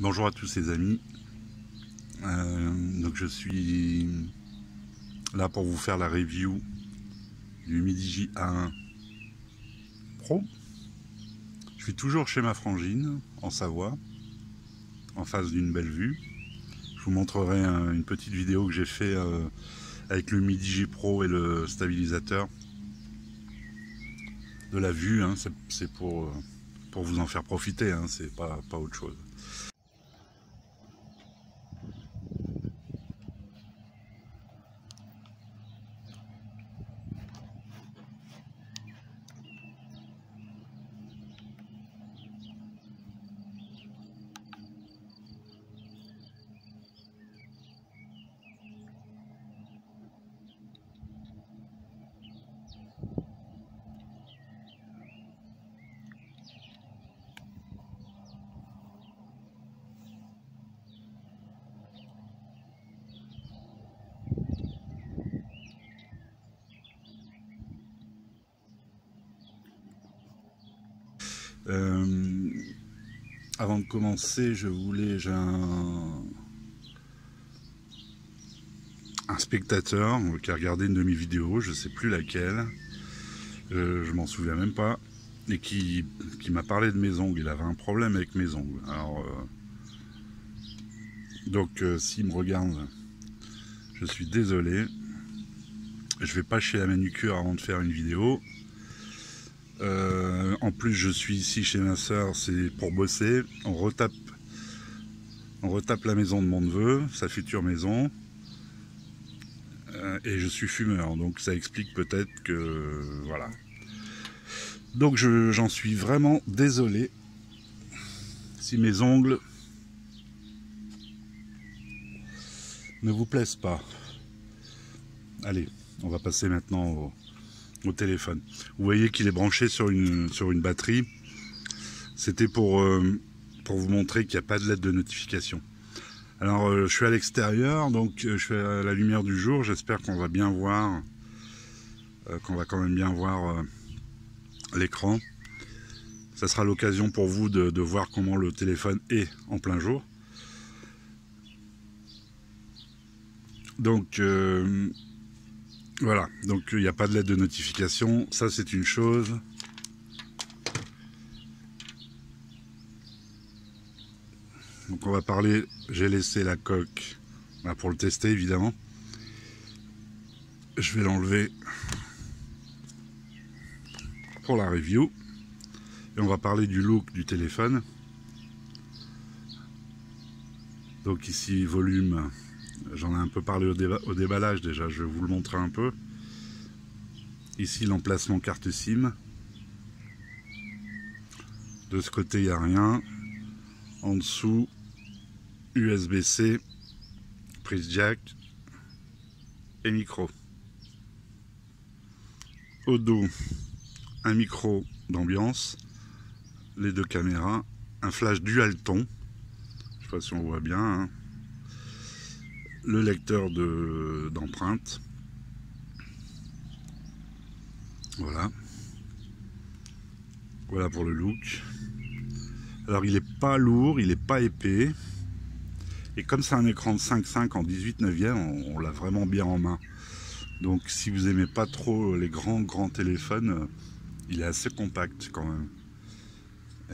Bonjour à tous les amis, donc je suis là pour vous faire la review du Midigi A1 Pro. Je suis toujours chez ma frangine en Savoie, en face d'une belle vue. Je vous montrerai une petite vidéo que j'ai fait avec le Midigi Pro et le stabilisateur de la vue, hein. C'est pour vous en faire profiter, hein. C'est pas autre chose. Avant de commencer, j'ai un spectateur qui a regardé une de mes vidéos, je sais plus laquelle, je m'en souviens même pas, et qui m'a parlé de mes ongles. Il avait un problème avec mes ongles. Alors, s'il me regarde, je suis désolé. Je vais pas chez la manucure avant de faire une vidéo. En plus, je suis ici chez ma soeur, c'est pour bosser. On retape la maison de mon neveu, sa future maison. Et je suis fumeur, donc ça explique peut-être que... voilà. Donc j'en suis vraiment désolé si mes ongles ne vous plaisent pas. Allez, on va passer maintenant au téléphone. Vous voyez qu'il est branché sur une batterie. C'était pour vous montrer qu'il n'y a pas de LED de notification. Alors je suis à l'extérieur, donc je suis à la lumière du jour. J'espère qu'on va bien voir, qu'on va quand même bien voir l'écran. Ça sera l'occasion pour vous de voir comment le téléphone est en plein jour. Donc voilà, donc il n'y a pas de LED de notification, ça c'est une chose. Donc on va parler, j'ai laissé la coque là, pour le tester évidemment. Je vais l'enlever pour la review. Et on va parler du look du téléphone. Donc ici volume, j'en ai un peu parlé au déballage déjà, je vais vous le montrer un peu. Ici l'emplacement carte SIM. De ce côté il n'y a rien. En dessous USB-C, prise jack et micro. Au dos un micro d'ambiance, les deux caméras, un flash dual-ton, je sais pas si on voit bien, hein. Le lecteur d'empreintes. Voilà pour le look. Alors il est pas lourd, il est pas épais, et comme c'est un écran de 5.5 en 18/9, on l'a vraiment bien en main. Donc si vous aimez pas trop les grands téléphones, il est assez compact quand même,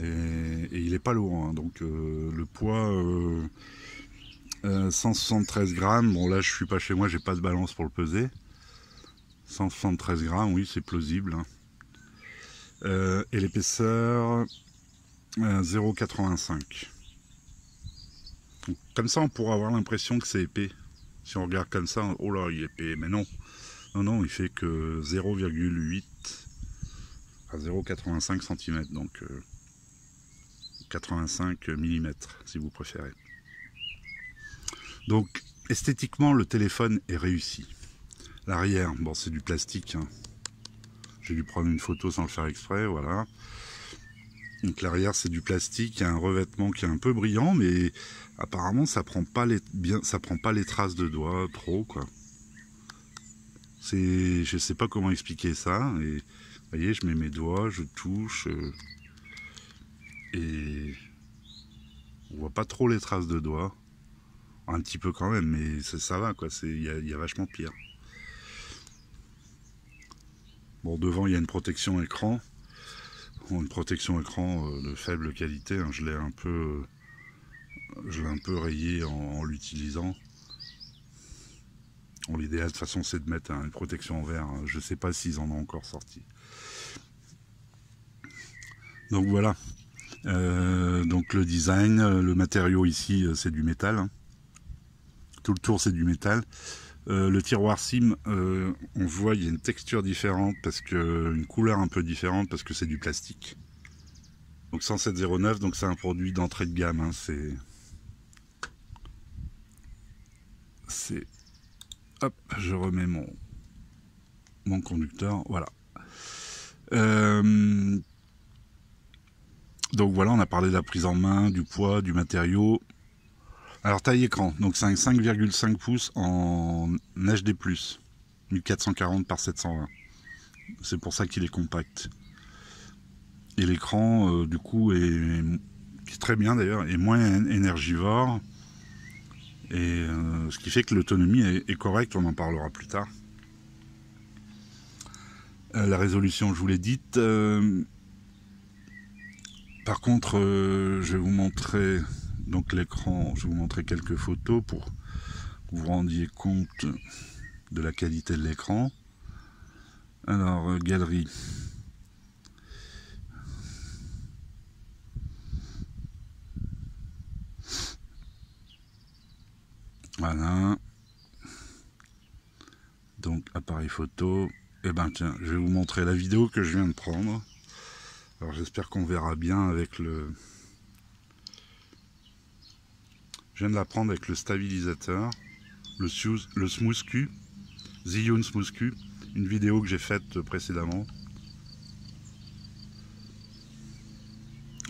et il est pas lourd, hein. Donc le poids 173 grammes. Bon là je suis pas chez moi, j'ai pas de balance pour le peser. 173 grammes, oui c'est plausible, hein. Et l'épaisseur 0,85. Comme ça on pourra avoir l'impression que c'est épais. Si on regarde comme ça, oh là il est épais, mais non, il fait que 0,8 à 0,85 cm, donc 85 mm si vous préférez. Donc esthétiquement le téléphone est réussi. L'arrière, bon c'est du plastique, hein. J'ai dû prendre une photo sans le faire exprès, voilà. Donc l'arrière c'est du plastique, il y a un revêtement qui est un peu brillant, mais apparemment ça prend pas les traces de doigts trop, quoi. Je sais pas comment expliquer ça. Et vous voyez, je mets mes doigts, je touche, et on voit pas trop les traces de doigts. Un petit peu quand même, mais ça va quoi, il y a vachement pire. Bon, devant il y a une protection écran. Bon, une protection écran de faible qualité, hein. Je l'ai un peu rayé en l'utilisant. Bon, l'idéal de toute façon c'est de mettre une protection en verre, hein. Je sais pas s'ils en ont encore sorti. Donc voilà. Donc le design, le matériau ici c'est du métal, hein. Tout le tour c'est du métal. Le tiroir SIM, on voit il y a une texture différente, parce que une couleur un peu différente, parce que c'est du plastique. Donc 10709, donc c'est un produit d'entrée de gamme, hein. C'est hop, je remets mon conducteur, voilà. Donc voilà, on a parlé de la prise en main, du poids, du matériau. Alors taille écran, donc c'est un 5,5 pouces en HD+, 1440 par 720. C'est pour ça qu'il est compact. Et l'écran, du coup, est très bien d'ailleurs, est moins énergivore. Et ce qui fait que l'autonomie est correcte, on en parlera plus tard. La résolution, je vous l'ai dite. Par contre, je vais vous montrer donc l'écran, je vais vous montrer quelques photos pour que vous vous rendiez compte de la qualité de l'écran. Alors, galerie. Voilà. Donc, appareil photo. Et ben tiens, je vais vous montrer la vidéo que je viens de prendre. Alors, j'espère qu'on verra bien avec le... Je viens de la prendre avec le stabilisateur, le Smooth Q, Zhiyun Smooth Q, une vidéo que j'ai faite précédemment.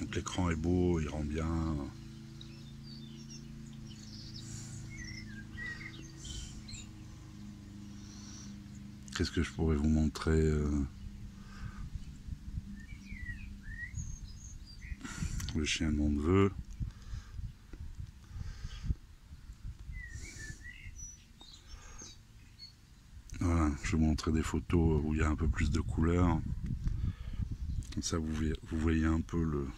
Donc l'écran est beau, il rend bien. Qu'est-ce que je pourrais vous montrer le chien de mon neveu. Voilà, je vais vous montrer des photos où il y a un peu plus de couleurs. Comme ça, vous voyez un peu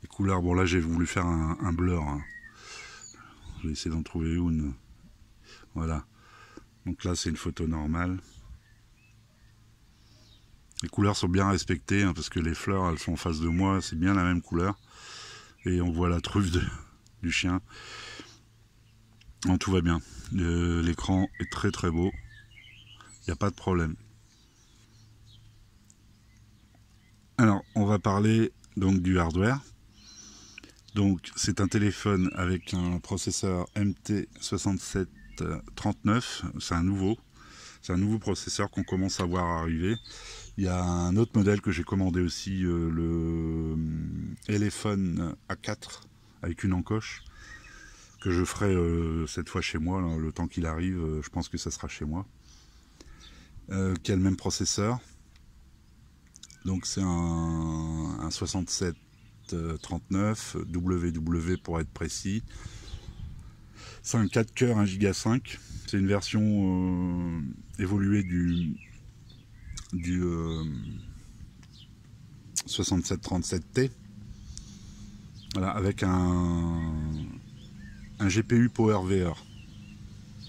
les couleurs. Bon, là, j'ai voulu faire un blur, hein. Je vais essayer d'en trouver une. Voilà. Donc là, c'est une photo normale. Les couleurs sont bien respectées, hein, parce que les fleurs, elles sont en face de moi. C'est bien la même couleur. Et on voit la truffe du chien. Donc, tout va bien. L'écran est très très beau. Il n'y a pas de problème. Alors, on va parler donc du hardware. Donc, c'est un téléphone avec un processeur MT6739. C'est un nouveau processeur qu'on commence à voir arriver. Il y a un autre modèle que j'ai commandé aussi, le Elephone A4 avec une encoche, que je ferai cette fois chez moi, là, le temps qu'il arrive. Je pense que ça sera chez moi. Qui a le même processeur. Donc c'est un 6739 WW pour être précis. C'est un 4 coeurs 1 Go 5. C'est une version évoluée du 6737T. Voilà, avec un GPU PowerVR.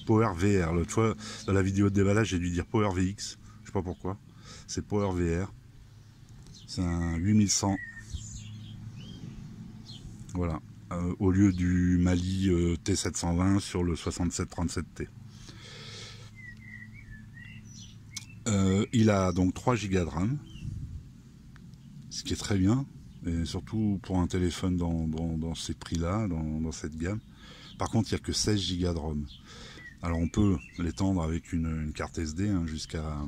PowerVR. L'autre fois, dans la vidéo de déballage, j'ai dû dire PowerVX. Je sais pas pourquoi. C'est PowerVR. C'est un 8100. Voilà. Au lieu du Mali T720 sur le 6737T. Il a donc 3 Go de RAM. Ce qui est très bien. Et surtout pour un téléphone dans ces prix-là, dans cette gamme. Par contre, il n'y a que 16 Go de ROM. Alors on peut l'étendre avec une carte SD, hein, jusqu'à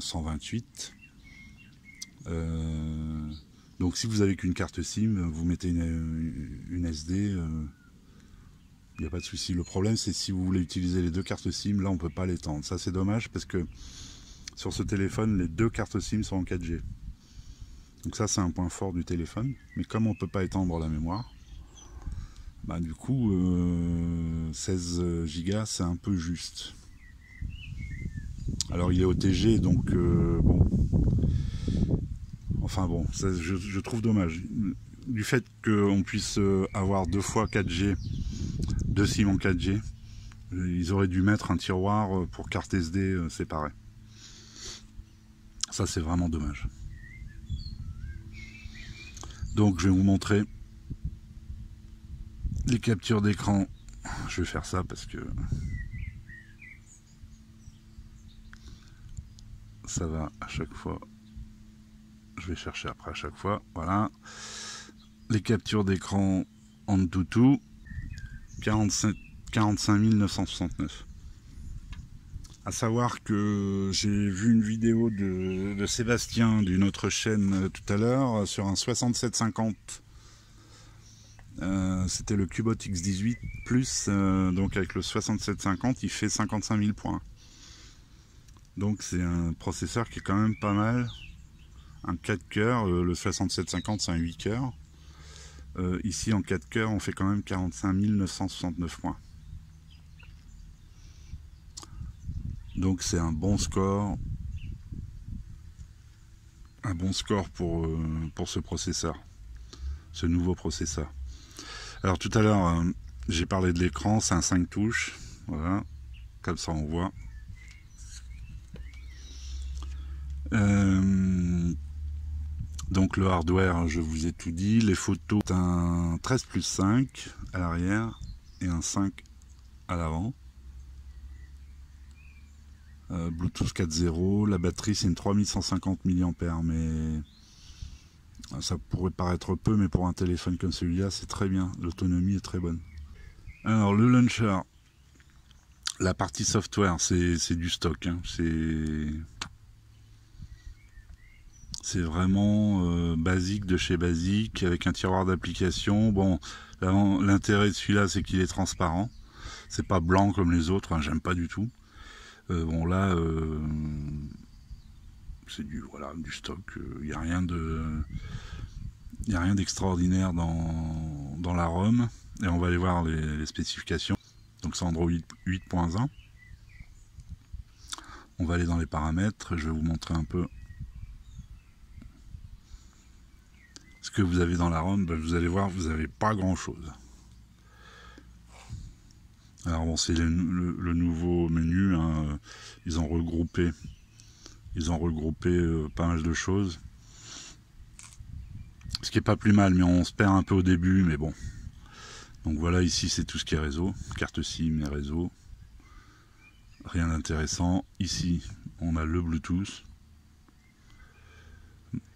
128. Donc si vous avez qu'une carte SIM, vous mettez une SD, il n'y a pas de souci. Le problème, c'est si vous voulez utiliser les deux cartes SIM, là on peut pas l'étendre. Ça c'est dommage, parce que sur ce téléphone, les deux cartes SIM sont en 4G. Donc ça c'est un point fort du téléphone, mais comme on peut pas étendre la mémoire, bah du coup 16 Go c'est un peu juste. Alors il est OTG, donc bon, enfin bon, ça, je trouve dommage. Du fait qu'on puisse avoir 2 fois 4G, 2 SIM en 4G, ils auraient dû mettre un tiroir pour carte SD séparée. Ça c'est vraiment dommage. Donc je vais vous montrer les captures d'écran. Je vais faire ça parce que ça va à chaque fois. Je vais chercher après à chaque fois. Voilà. Les captures d'écran Antutu 45 969. À savoir que j'ai vu une vidéo de Sébastien d'une autre chaîne tout à l'heure sur un 6750. C'était le Cubot X18 Plus, donc avec le 6750 il fait 55 000 points. Donc c'est un processeur qui est quand même pas mal. Un 4 cœurs, le 6750 c'est un 8 cœurs. Ici en 4 cœurs on fait quand même 45 969 points. Donc c'est un bon score. Un bon score pour ce processeur. Ce nouveau processeur. Alors tout à l'heure j'ai parlé de l'écran, c'est un 5 touches. Voilà. Comme ça on voit. Donc le hardware, je vous ai tout dit. Les photos, c'est un 13+5 à l'arrière et un 5 à l'avant. Bluetooth 4.0. La batterie, c'est une 3150 mAh, mais ça pourrait paraître peu, mais pour un téléphone comme celui-là, c'est très bien. L'autonomie est très bonne. Alors le launcher, la partie software, c'est du stock. Hein. C'est vraiment basique de chez basique, avec un tiroir d'application. Bon, l'intérêt de celui-là, c'est qu'il est transparent. C'est pas blanc comme les autres, hein, j'aime pas du tout. Bon là, c'est du stock. Il n'y a rien d'extraordinaire dans la ROM. Et on va aller voir les spécifications. Donc c'est Android 8.1. On va aller dans les paramètres. Je vais vous montrer un peu ce que vous avez dans la ROM. Ben, vous allez voir, vous n'avez pas grand chose. Alors bon, c'est le nouveau menu. Hein. Ils ont regroupé pas mal de choses. Ce qui est pas plus mal, mais on se perd un peu au début, mais bon. Donc voilà, ici c'est tout ce qui est réseau, carte SIM et réseau. Rien d'intéressant. Ici, on a le Bluetooth.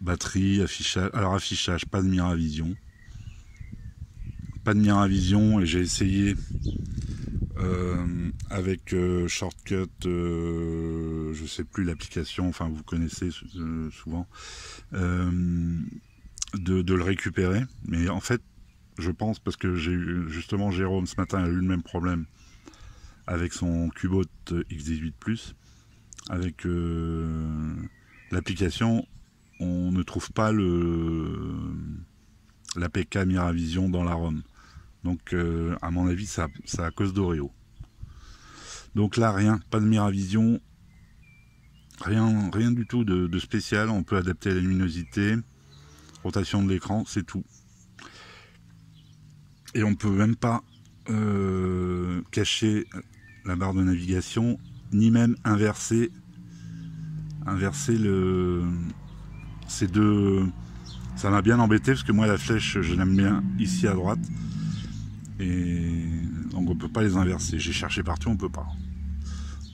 Batterie, affichage. Alors affichage, pas de Miravision. Pas de Miravision, et j'ai essayé avec Shortcut, je sais plus l'application, enfin vous connaissez souvent, de le récupérer. Mais en fait, je pense, parce que j'ai eu justement Jérôme ce matin a eu le même problème avec son Cubot X18 Plus. Avec l'application, on ne trouve pas l'APK Miravision dans la ROM. Donc à mon avis, c'est à cause d'Oreo. Donc là, rien, pas de Miravision, rien du tout de spécial. On peut adapter la luminosité, rotation de l'écran, c'est tout. Et on peut même pas cacher la barre de navigation, ni même inverser ces deux. Ça m'a bien embêté parce que moi la flèche je l'aime bien ici à droite, et donc on peut pas les inverser. J'ai cherché partout, on peut pas.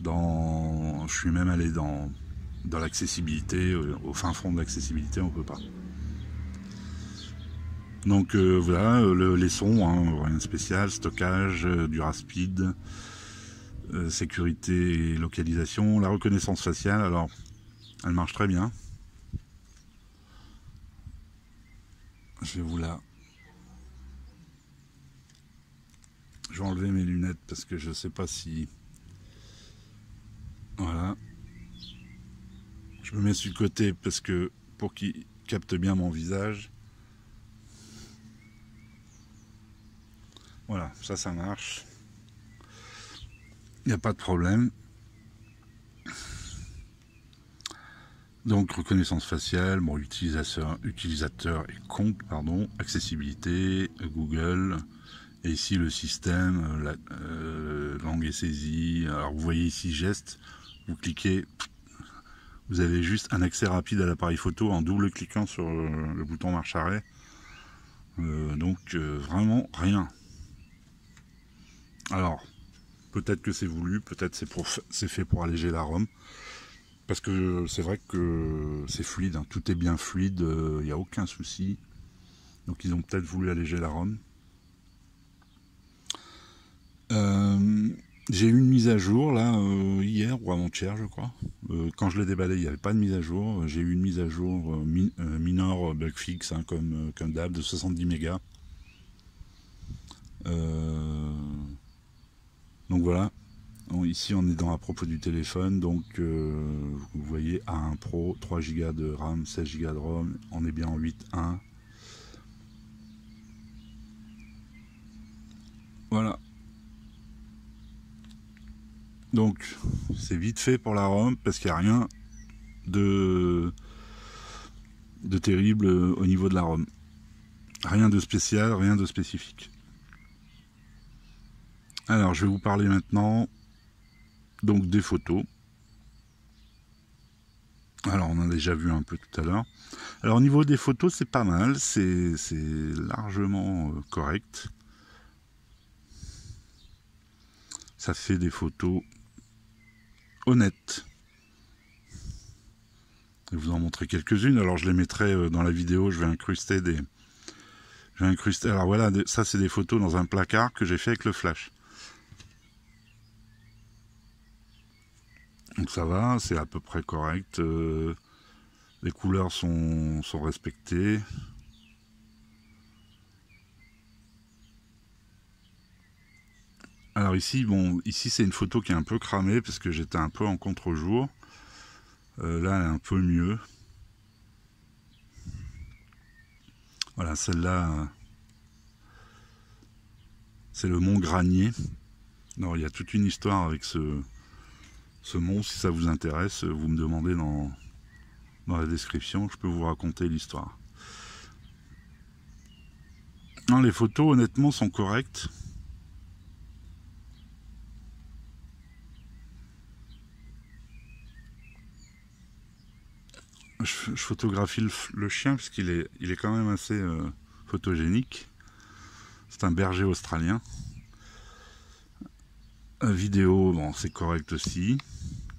Je suis même allé dans l'accessibilité, au fin fond de l'accessibilité, on peut pas. Donc voilà, les sons, hein, rien de spécial, stockage, du rapide, sécurité et localisation, la reconnaissance faciale, alors elle marche très bien. Je vais enlever mes lunettes parce que je sais pas si... Voilà. Je me mets sur le côté parce que pour qu'il capte bien mon visage. Voilà, ça marche. Il n'y a pas de problème. Donc reconnaissance faciale, bon, utilisateur et compte, pardon, accessibilité, Google, et ici le système, langue et saisie. Alors vous voyez ici geste, vous cliquez, vous avez juste un accès rapide à l'appareil photo en double cliquant sur le bouton marche arrêt. Donc vraiment rien. Alors peut-être que c'est voulu, peut-être c'est fait pour alléger la ROM. Parce que c'est vrai que c'est fluide, hein. Tout est bien fluide, il n'y a aucun souci. Donc ils ont peut-être voulu alléger la ROM. J'ai eu une mise à jour là hier ou avant-hier je crois. Quand je l'ai déballé il n'y avait pas de mise à jour. J'ai eu une mise à jour minor bug fix, hein, comme d'hab, de 70 mégas. Donc voilà. Ici on est dans à propos du téléphone, donc vous voyez A1 Pro, 3 Go de RAM, 16 Go de ROM, on est bien en 8.1. Voilà. Donc c'est vite fait pour la ROM parce qu'il n'y a rien de terrible au niveau de la ROM. Rien de spécial, rien de spécifique. Alors je vais vous parler maintenant donc des photos. Alors on en a déjà vu un peu tout à l'heure. Alors au niveau des photos c'est pas mal, c'est largement correct. Ça fait des photos honnêtes. Je vais vous en montrer quelques-unes. Alors je les mettrai dans la vidéo, je vais incruster des... Alors voilà, ça c'est des photos dans un placard que j'ai fait avec le flash. Donc ça va, c'est à peu près correct. Les couleurs sont respectées. Alors ici, bon, ici c'est une photo qui est un peu cramée parce que j'étais un peu en contre-jour. Là, elle est un peu mieux. Voilà, celle-là, c'est le mont Granier. Alors, il y a toute une histoire avec ce mont. Si ça vous intéresse, vous me demandez dans la description, je peux vous raconter l'histoire. Les photos, honnêtement, sont correctes. Je photographie le chien parce qu'il est quand même assez photogénique. C'est un berger australien. Vidéo, bon, c'est correct aussi.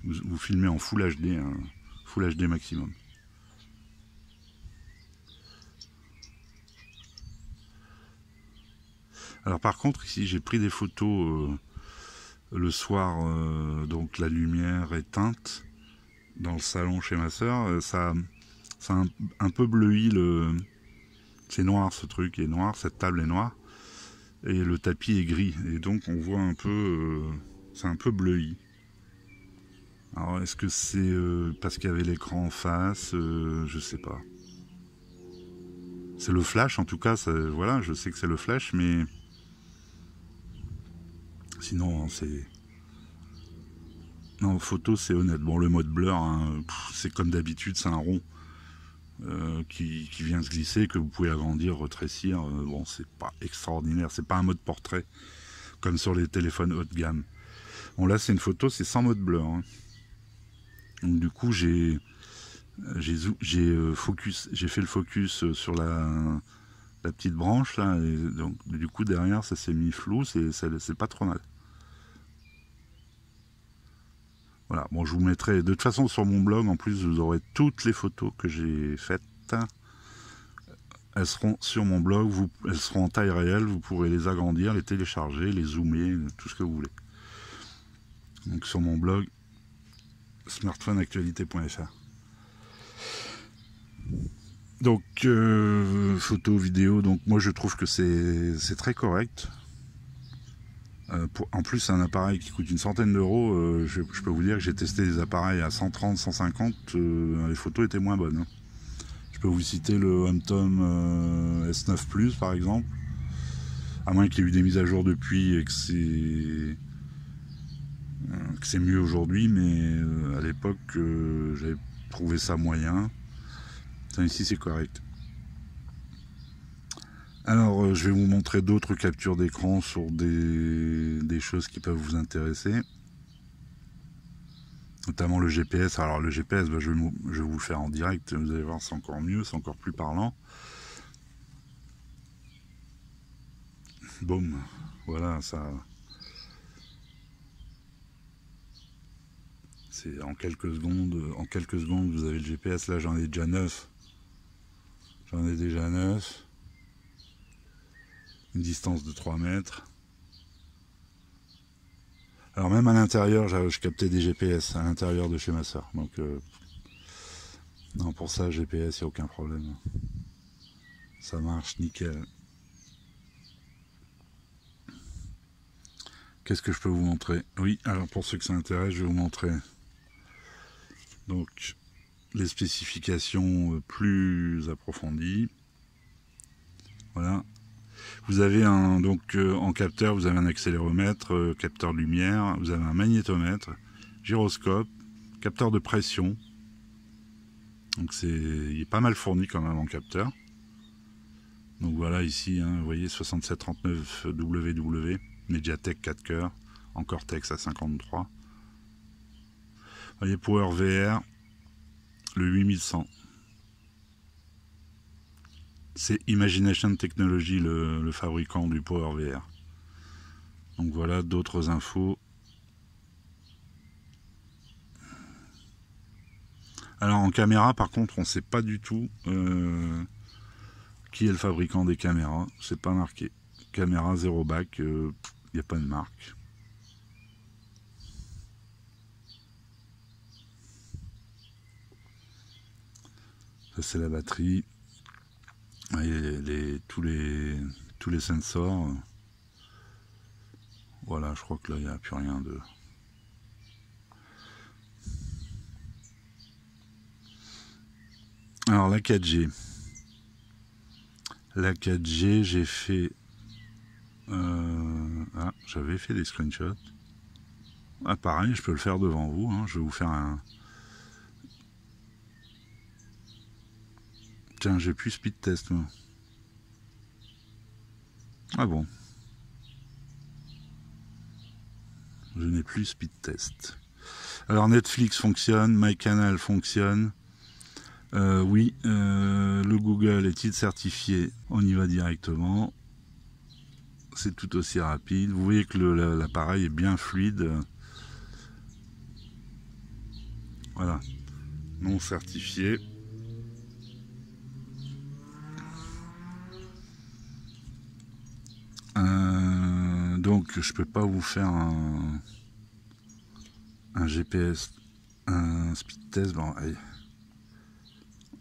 Vous filmez en Full HD, hein, Full HD maximum. Alors par contre, ici j'ai pris des photos le soir, donc la lumière éteinte dans le salon chez ma soeur. Ça a un peu bleui c'est noir, ce truc est noir, cette table est noire. Et le tapis est gris. Et donc on voit un peu... c'est un peu bleui. Alors est-ce que c'est parce qu'il y avait l'écran en face, je sais pas. C'est le flash en tout cas, voilà, je sais que c'est le flash, mais... Sinon, c'est... Non, photo, c'est honnête. Bon, le mode blur, hein, c'est comme d'habitude, c'est un rond qui vient se glisser, que vous pouvez agrandir, retrécir. Bon, c'est pas extraordinaire. C'est pas un mode portrait, comme sur les téléphones haut de gamme. Bon, là, c'est une photo, c'est sans mode blur. Hein. Donc, du coup, j'ai fait le focus sur la petite branche, là. Et donc, du coup, derrière, ça s'est mis flou. C'est pas trop mal. Voilà, bon, je vous mettrai de toute façon sur mon blog, en plus vous aurez toutes les photos que j'ai faites. Elles seront sur mon blog, elles seront en taille réelle, vous pourrez les agrandir, les télécharger, les zoomer, tout ce que vous voulez. Donc sur mon blog, smartphoneactualité.fr. Donc, photo, vidéo, donc moi je trouve que c'est très correct. En plus, c'est un appareil qui coûte une centaine d'euros. Je peux vous dire que j'ai testé des appareils à 130, 150. Les photos étaient moins bonnes. Hein. Je peux vous citer le HomeTom S9 Plus par exemple, à moins qu'il y ait eu des mises à jour depuis et que c'est mieux aujourd'hui, mais à l'époque j'avais trouvé ça moyen. Ça, ici c'est correct. Alors je vais vous montrer d'autres captures d'écran sur des choses qui peuvent vous intéresser, notamment le GPS. Alors le GPS, je vais vous le faire en direct, vous allez voir, c'est encore mieux, c'est encore plus parlant. Boum, voilà, ça... C'est en quelques secondes, vous avez le GPS. Là j'en ai déjà 9. J'en ai déjà 9. Une distance de 3 mètres. Alors même à l'intérieur, je captais des GPS à l'intérieur de chez ma soeur. Donc non, pour ça GPS, il n'y a aucun problème. Ça marche nickel. Qu'est-ce que je peux vous montrer? Oui, alors pour ceux que ça intéresse, je vais vous montrer donc les spécifications plus approfondies. Voilà. Vous avez donc en capteur, vous avez un accéléromètre, capteur de lumière, vous avez un magnétomètre, gyroscope, capteur de pression. Donc il est pas mal fourni quand même en capteur. Donc voilà ici, hein, vous voyez 6739 WW, Mediatek 4 coeurs, en Cortex à 53. Vous voyez Power VR, le 8100. C'est Imagination Technology, le fabricant du Power VR. Donc voilà d'autres infos. Alors en caméra par contre on ne sait pas du tout qui est le fabricant des caméras. C'est pas marqué. Caméra 0 bac, il n'y a pas de marque. Ça c'est la batterie. Et tous les sensors. Voilà, je crois que là il n'y a plus rien de... Alors la 4G. La 4G, j'ai fait... j'avais fait des screenshots. Ah pareil, je peux le faire devant vous. Hein. Je vais vous faire un... Tiens, j'ai plus speed test moi. Ah bon. Je n'ai plus speed test. Alors Netflix fonctionne, MyCanal fonctionne. Oui, le Google est-il certifié? On y va directement. C'est tout aussi rapide. Vous voyez que l'appareil est bien fluide. Voilà. Non certifié. Donc je peux pas vous faire un GPS, un speed test. Bon, allez.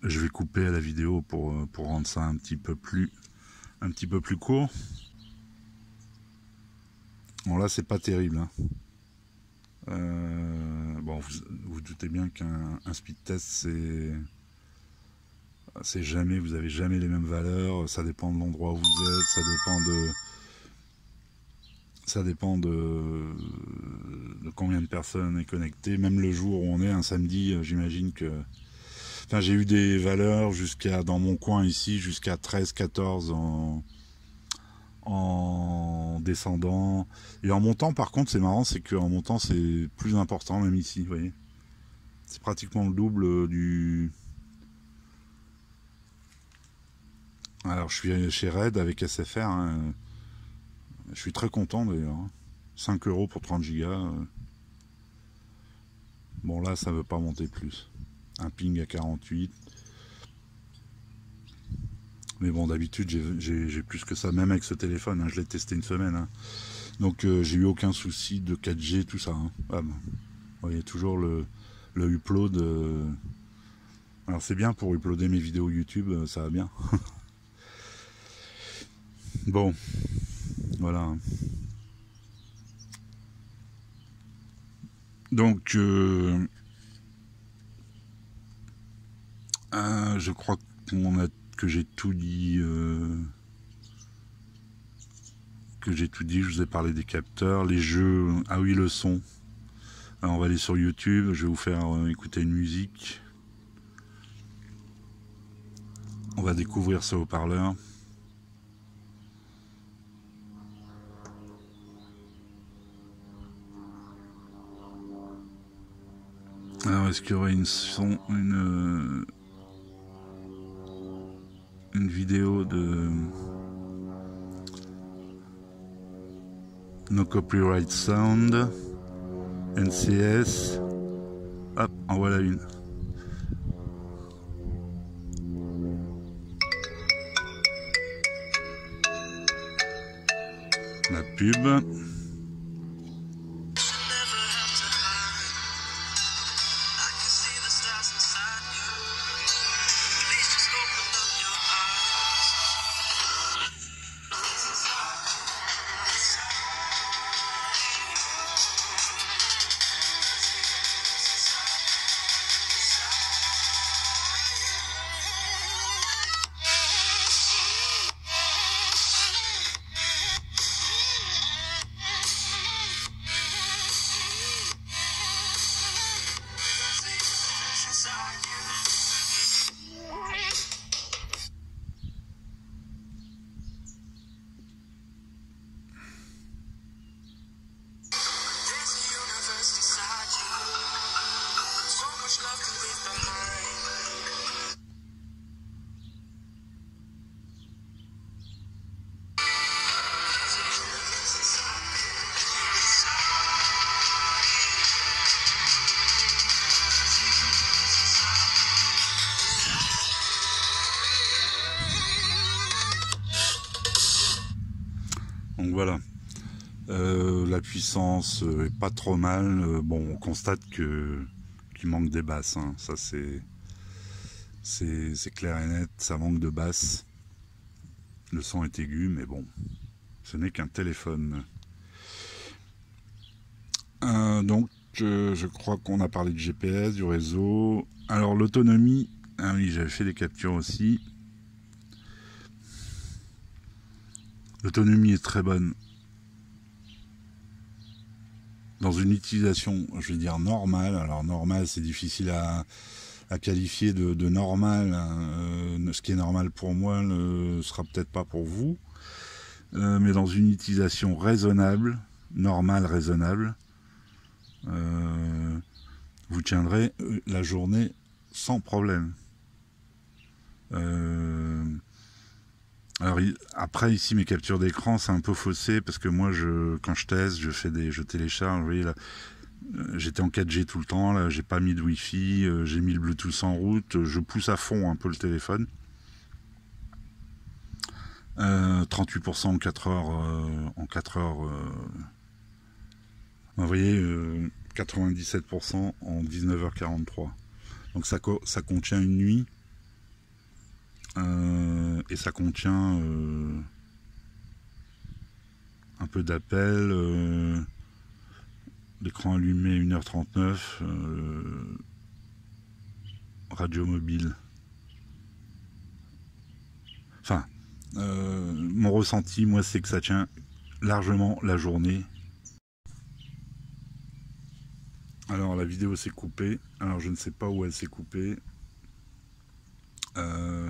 Je vais couper à la vidéo pour rendre ça un petit peu plus court. Bon là c'est pas terrible. Hein. Bon vous doutez bien qu'un speed test c'est jamais, vous avez jamais les mêmes valeurs. Ça dépend de l'endroit où vous êtes, ça dépend de combien de personnes est connecté. Même le jour où on est un samedi, j'imagine que... Enfin, j'ai eu des valeurs jusqu'à, dans mon coin ici, jusqu'à 13, 14 en descendant. Et en montant, par contre, c'est marrant, c'est qu'en montant, c'est plus important, même ici, vous voyez. C'est pratiquement le double du... Alors, je suis chez Red avec SFR, hein. Je suis très content d'ailleurs. 5 € pour 30 gigas. Bon là ça veut pas monter plus. Un ping à 48. Mais bon d'habitude j'ai plus que ça, même avec ce téléphone. Hein. Je l'ai testé une semaine. Hein. Donc j'ai eu aucun souci de 4G, tout ça. Hein. Ah, bon. Vous voyez toujours le upload. Alors c'est bien pour uploader mes vidéos YouTube, ça va bien. Bon. Voilà. Donc, je crois que que j'ai tout dit. Je vous ai parlé des capteurs, les jeux. Ah oui, le son. Alors on va aller sur YouTube. Je vais vous faire écouter une musique. On va découvrir ce haut-parleur. Alors, est-ce qu'il y aurait une vidéo de No Copyright Sound, NCS? Hop, en voilà une. La pub. Donc voilà, la puissance est pas trop mal. Bon, on constate qu'il manque des basses, hein. Ça c'est clair et net, ça manque de basses. Le son est aigu, mais bon, ce n'est qu'un téléphone. Donc, je crois qu'on a parlé de GPS, du réseau. Alors l'autonomie, ah oui, j'avais fait des captures aussi. L'autonomie est très bonne. Dans une utilisation, je vais dire normale. Alors normale, c'est difficile à qualifier de normal. Hein. Ce qui est normal pour moi ne sera peut-être pas pour vous. Mais dans une utilisation raisonnable, normale, raisonnable, vous tiendrez la journée sans problème. Alors après ici mes captures d'écran c'est un peu faussé parce que moi quand je teste je télécharge, vous voyez là, j'étais en 4G tout le temps, là j'ai pas mis de Wi-Fi, j'ai mis le Bluetooth en route, je pousse à fond un peu le téléphone. 38% en 4 heures, vous voyez 97% en 19h43. Donc ça contient une nuit. Et ça contient un peu d'appel, l'écran allumé 1h39, radio mobile. Enfin, mon ressenti, moi, c'est que ça tient largement la journée. Alors la vidéo s'est coupée, alors je ne sais pas où elle s'est coupée.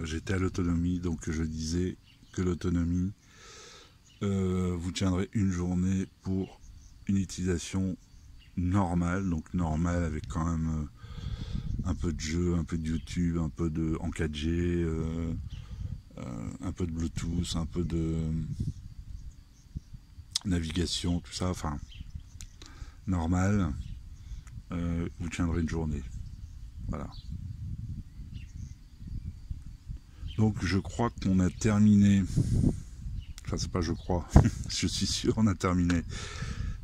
J'étais à l'autonomie, donc je disais que l'autonomie vous tiendrez une journée pour une utilisation normale, donc normale avec quand même un peu de jeu, un peu de YouTube, un peu de en 4G, un peu de Bluetooth, un peu de navigation, tout ça, enfin normal, vous tiendrez une journée. Voilà. Donc je crois qu'on a terminé, enfin c'est pas je crois, je suis sûr on a terminé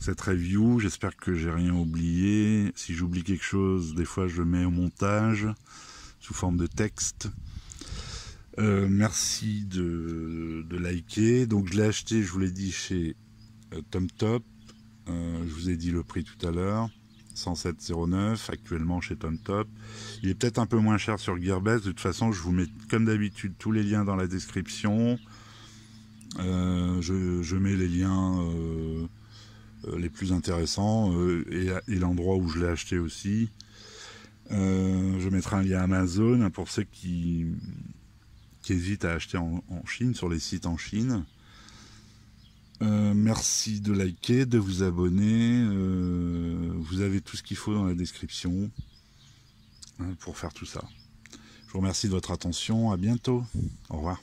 cette review. J'espère que j'ai rien oublié. Si j'oublie quelque chose, des fois je le mets au montage sous forme de texte. Merci de liker. Donc je l'ai acheté, je vous l'ai dit, chez TomTop. Je vous ai dit le prix tout à l'heure. 107,09 actuellement chez TomTop. Il est peut-être un peu moins cher sur Gearbest. De toute façon, je vous mets comme d'habitude tous les liens dans la description. Je mets les liens les plus intéressants et l'endroit où je l'ai acheté aussi. Je mettrai un lien Amazon pour ceux qui hésitent à acheter en Chine, sur les sites en Chine. Merci de liker, de vous abonner. Vous avez tout ce qu'il faut dans la description pour faire tout ça. Je vous remercie de votre attention. À bientôt. Au revoir.